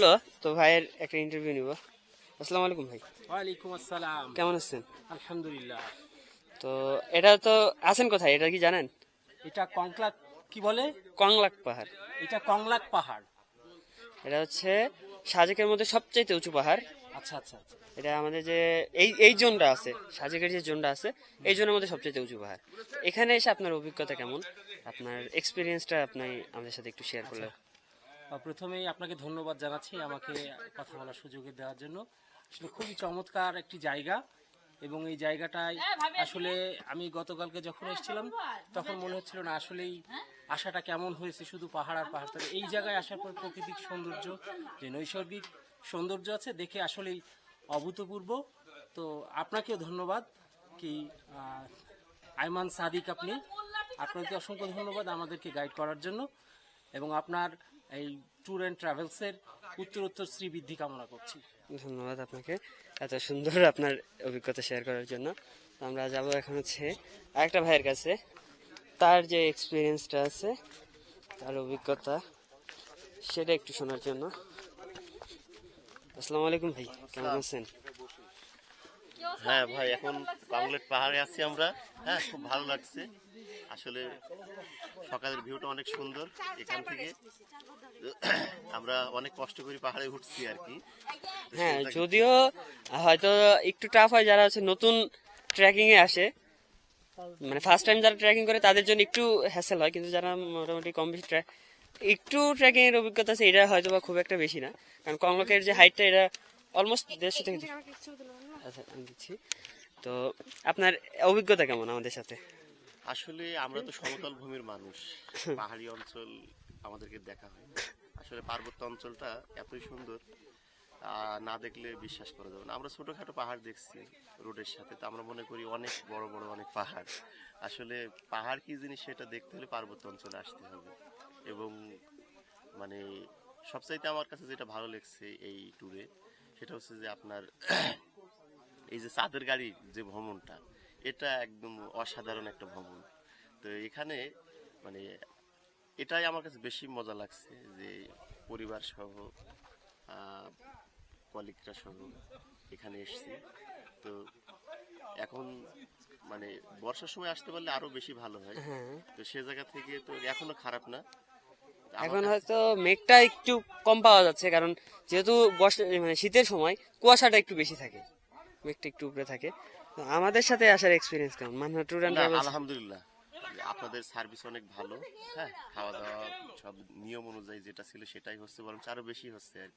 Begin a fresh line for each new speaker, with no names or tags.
Hello, তো ভাইয়ের একটা ইন্টারভিউ নিব। আসসালামু আলাইকুম ভাই,
ওয়ালাইকুম আসসালাম।
কেমন আছেন?
আলহামদুলিল্লাহ।
তো এটা তো আছেন কোথায়, এটা কি জানেন?
এটা কংলাক কি বলে?
কংলাক পাহাড়।
এটা কংলাক পাহাড়।
এটা হচ্ছে সাজেকের মধ্যে সবচেয়ে উঁচু পাহাড়।
আচ্ছা আচ্ছা আচ্ছা।
এটা আমাদের যে এই জোনটা আছে, সাজেকের যে জোনটা আছে, এই জোনের মধ্যে সবচেয়ে উঁচু পাহাড়। এখানে এসে আপনার অভিজ্ঞতা কেমন, আপনার এক্সপিরিয়েন্সটা আপনি আমাদের সাথে একটু শেয়ার করলে।
প্রথমেই আপনাকে ধন্যবাদ জানাচ্ছি আমাকে কথা বলার সুযোগ দেওয়ার জন্য। আসলে খুবই চমৎকার একটি জায়গা, এবং এই জায়গাটায় আসলে আমি গতকালকে যখন এসেছিলাম তখন মনে হচ্ছিল না আসলেই আশাটা কেমন হয়েছে, শুধু পাহাড় আর পাহাড়। তবে এই জায়গায় আসার পর প্রাকৃতিক সৌন্দর্য, যে নৈসর্গিক সৌন্দর্য আছে, দেখে আসলেই অভূতপূর্ব। তো আপনাকেও ধন্যবাদ, কি আইমান সাদিক, আপনাকে অসংখ্য ধন্যবাদ আমাদেরকে গাইড করার জন্য, এবং আপনার এই ট্যুর অ্যান্ড ট্রাভেলসের উত্তরোত্তর শ্রীবৃদ্ধি কামনা করছি।
ধন্যবাদ আপনাকে এত সুন্দর আপনার অভিজ্ঞতা শেয়ার করার জন্য। তো আমরা যাব এখন হচ্ছে আরেকটা ভাইয়ের কাছে, তার যে এক্সপিরিয়েন্সটা আছে, তার অভিজ্ঞতা, সেটা একটু শোনার জন্য। আসসালামু আলাইকুম ভাই, কেমন আছেন?
হ্যাঁ ভাই, এখন বাংলার পাহাড়ে আছি আমরা। হ্যাঁ, খুব ভালো লাগছে আসলে। সকালের ভিউটা অনেক সুন্দর এখান থেকে। আমরা অনেক কষ্ট করে পাহাড়ে উঠছি আর কি।
হ্যাঁ, যদিও হয়তো একটু টাফ হয় যারা হচ্ছে নতুন ট্রেকিং এ আসে, মানে ফার্স্ট টাইম যারা ট্রেকিং করে তাদের জন্য একটু হ্যাসেল হয়, কিন্তু যারা মোটামুটি কম বেশি একটু ট্রেকিং এর অভিজ্ঞতা আছে, এটা হয়তো বা খুব একটা বেশি না। কারণ কংলকের যে হাইটটা, এটা অলমোস্ট 150 থেকে। আচ্ছা, আমি দিচ্ছি। তো আপনার অভিজ্ঞতা কেমন আমাদের সাথে?
আসলে আমরা তো সমতল ভূমির মানুষ, পাহাড়ি অঞ্চল আমাদেরকে দেখা হয় না। আসলে পার্বত্য অঞ্চলটা এতই সুন্দর, না দেখলে বিশ্বাস করা যাবে না। আমরা ছোটখাটো পাহাড় দেখছি রোডের সাথে, তো আমরা মনে করি অনেক বড় বড় অনেক পাহাড়। আসলে পাহাড় কি জিনিস সেটা দেখতে হলে পার্বত্য অঞ্চলে আসতে হবে। এবং মানে সবচাইতে আমার কাছে যেটা ভালো লেগেছে এই ট্যুরে, সেটা হচ্ছে যে আপনার এই যে চাঁদের গাড়ি যে ভ্রমণটা, এটা একদম অসাধারণ একটা ভ্রমণ। তো এখানে মানে এটাই আমার কাছে বেশি মজা লাগছে, যে পরিবার সহ, কলিগরা সহ এখানে এসেছি। তো এখন মানে বর্ষার সময় আসতে পারলে আরো বেশি ভালো হয়।
হ্যাঁ,
তো সে জায়গা থেকে তো এখনো খারাপ না আমার
এখন
কাছে।
হয়তো মেঘটা একটু কম পাওয়া যাচ্ছে, কারণ যেহেতু বর্ষা মানে শীতের সময় কুয়াশাটা একটু বেশি থাকে, মেঘটা একটু উপরে থাকে। তো আমাদের সাথে আসার এক্সপিরিয়েন্স কেমন, মানে ট্যুর অ্যান্ড
না,
ট্রাভেলস?
আলহামদুলিল্লাহ, আপনাদের সার্ভিস অনেক ভালো। হ্যাঁ, খাওয়া দাওয়া সব নিয়ম অনুযায়ী যেটা ছিল সেটাই হচ্ছে, বরং আরো বেশি হচ্ছে আর কি।